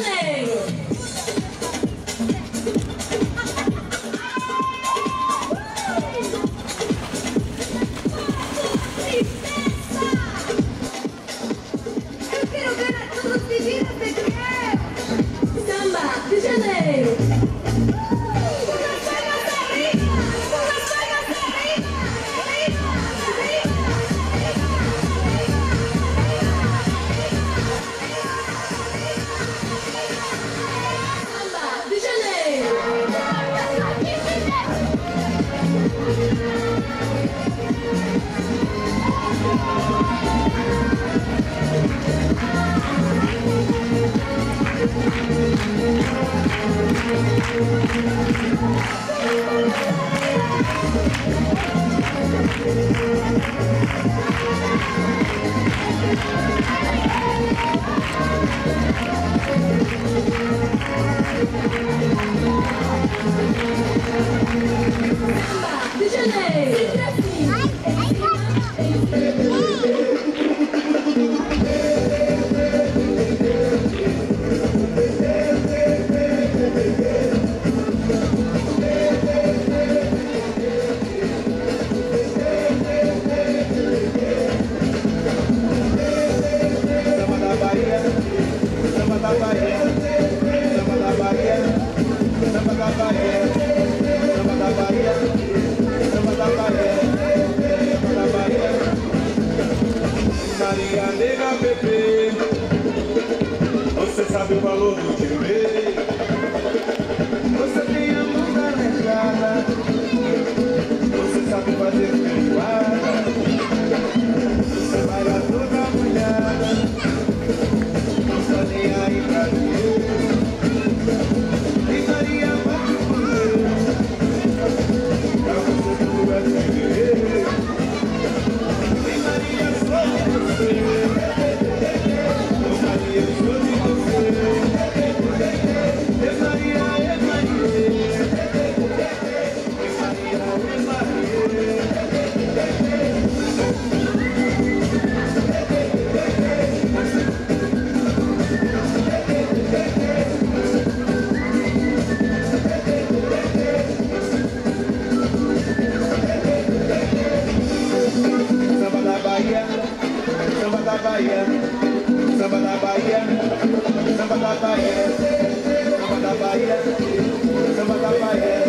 Janeiro. Samba de Janeiro. Maria nega bebê, você sabe o valor do dinheiro. Você tem a mão carregada, você sabe fazer feijoada. Você vai lá toda molhada, não tá nem aí pra dinheiro. E Maria vai comer, pra você tudo é dinheiro. E Maria só você, oh Maria sou de você. E Maria é Maria, e Maria é Maria. Samba da Bahia, samba da Bahia, samba da Bahia, samba da Bahia, samba da Bahia, samba da Bahia,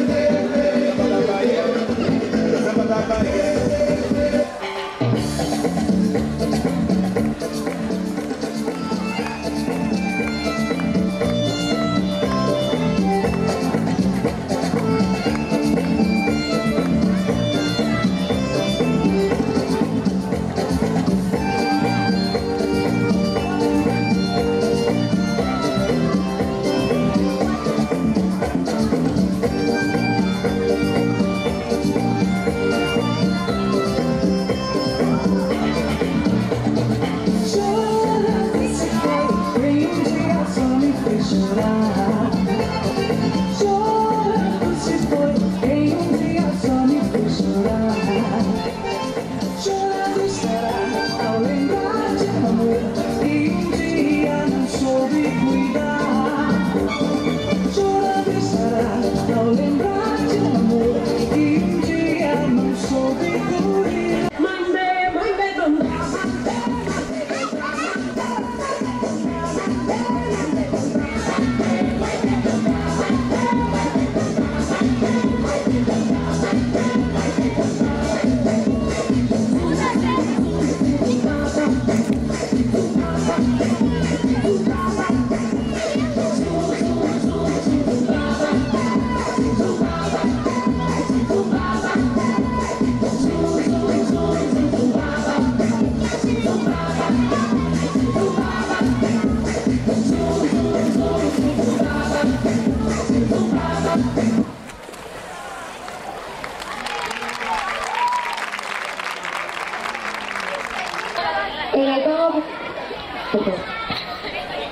samba da Bahia, samba da Bahia.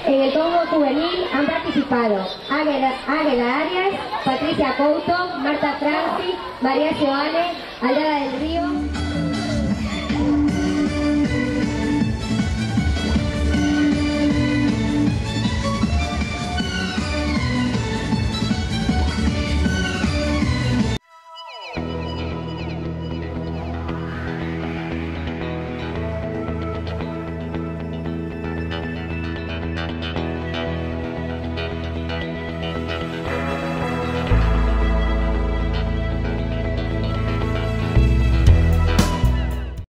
En el Congo Juvenil han participado Águeda Arias, Patricia Couto, Marta Franci, María Joane, Aldara del Río.